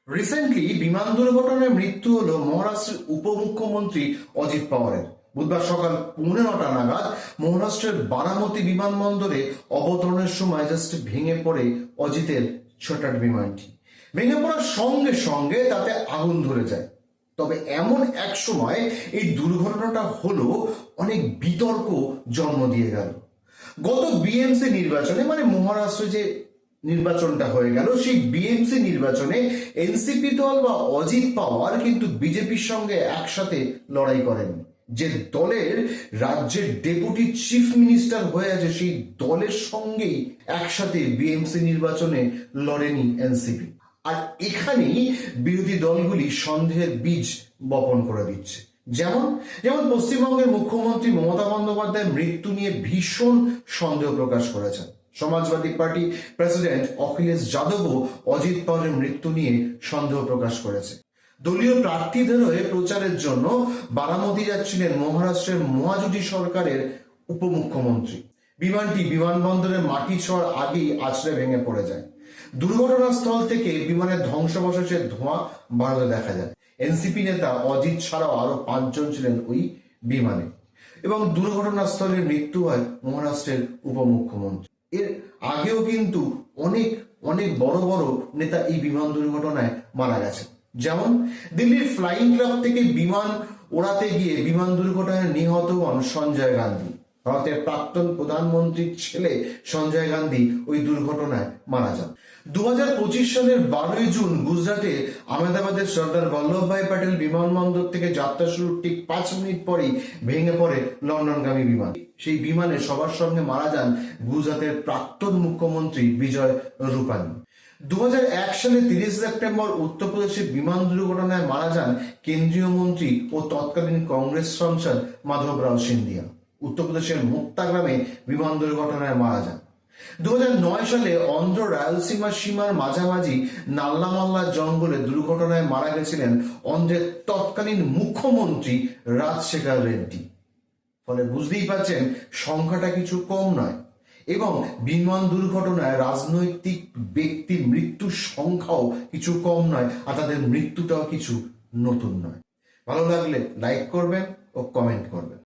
Recently বিমান দুর্ঘটনায় মৃত্যু হলো মহারাষ্ট্রের উপমুখ্যমন্ত্রী অজিত পাওয়ারের। বুধবার সকাল 9:45 নাগাদ মহারাষ্ট্রের বারামতি বিমানবন্দরে অবতরণের সময় জাস্ট ভেঙে পড়ে অজিতের ছোটার বিমানটি। ভেঙে পড়ার সঙ্গে সঙ্গে তাতে আগুন ধরে যায়। তবে এমন এক সময় এই দুর্ঘটনাটা হলো অনেক বিতর্ক জন্ম দিয়ে গেল। গত বিএমসি নির্বাচনে মানে মহারাষ্ট্রে যে নির্বাচনটা হয়ে গেল, সেই বিএমসি নির্বাচনে এনসিপি দল বা অজিত পাওয়ার কিন্তু বিজেপির সঙ্গে একসাথে লড়াই করেন। যে দলের রাজ্যের ডেপুটি চিফ মিনিস্টার হয়ে আছে সেই দলের সঙ্গেই একসাথে বিএমসি নির্বাচনে লড়েনি এনসিপি। আর এখানেই বিরোধী দলগুলি সন্দেহের বীজ বপন করে দিচ্ছে। যেমন যেমন পশ্চিমবঙ্গের মুখ্যমন্ত্রী মমতা বন্দ্যোপাধ্যায়ের মৃত্যু নিয়ে ভীষণ সন্দেহ প্রকাশ করেছেন। সমাজবাদী পার্টি প্রেসিডেন্ট অখিলেশ যাদবও অজিত পাওয়ারের মৃত্যু নিয়ে সন্দেহ প্রকাশ করেছে। দলীয় প্রার্থীদের হয়ে প্রচারের জন্য বারামতি যাচ্ছিলেন মহারাষ্ট্রের মহাজোটী সরকারের উপমুখ্যমন্ত্রী। বিমানটি বিমানবন্দরের মাটি ছোঁয়ার আগেই আছড়ে ভেঙে পড়ে যায়। দুর্ঘটনাস্থল থেকে বিমানের ধ্বংসাবশেষের ধোঁয়া বাড়তে দেখা যায়। এনসিপি নেতা অজিত ছাড়াও আরো 5 জন ছিলেন ওই বিমানে এবং দুর্ঘটনাস্থলে মৃত্যু হয় মহারাষ্ট্রের উপমুখ্যমন্ত্রী। এর আগেও কিন্তু অনেক অনেক বড় বড় নেতা এই বিমান দুর্ঘটনায় মারা গেছে। যেমন দিল্লির ফ্লাইং ক্লাব থেকে বিমান ওড়াতে গিয়ে বিমান দুর্ঘটনায় নিহত হন সঞ্জয় গান্ধী। ভারতের প্রাক্তন প্রধানমন্ত্রীর ছেলে সঞ্জয় গান্ধী ওই দুর্ঘটনায় মারা যান। 2025 সালের 12 জুন গুজরাটে আহমেদাবাদের সর্দার বল্লভভাই প্যাটেল বিমানবন্দর থেকে যাত্রা শুরুর ঠিক 5 মিনিট পরেই ভেঙে পড়ে লন্ডনগামী বিমান। সেই বিমানে সবার সঙ্গে মারা যান গুজরাটের প্রাক্তন মুখ্যমন্ত্রী বিজয় রূপানী। 2001 সালে 30 সেপ্টেম্বর উত্তরপ্রদেশের বিমান দুর্ঘটনায় মারা যান কেন্দ্রীয় মন্ত্রী ও তৎকালীন কংগ্রেস সাংসদ মাধবরাও সিন্ধিয়া। উত্তরপ্রদেশের মুক্তা গ্রামে বিমান দুর্ঘটনায় মারা যান। 2009 সালে অন্ধ্র রায়লসীমা সীমার মাঝামাঝি নাল্লামাল্লা জঙ্গলে দুর্ঘটনায় মারা গেছিলেন অন্ধ্রের তৎকালীন মুখ্যমন্ত্রী রাজশেখর রেড্ডি। ফলে বুঝতেই পারছেন সংখ্যাটা কিছু কম নয় এবং বিমান দুর্ঘটনায় রাজনৈতিক ব্যক্তির মৃত্যুর সংখ্যাও কিছু কম নয়, আর তাদের মৃত্যুটাও কিছু নতুন নয়। ভালো লাগলে লাইক করবেন ও কমেন্ট করবেন।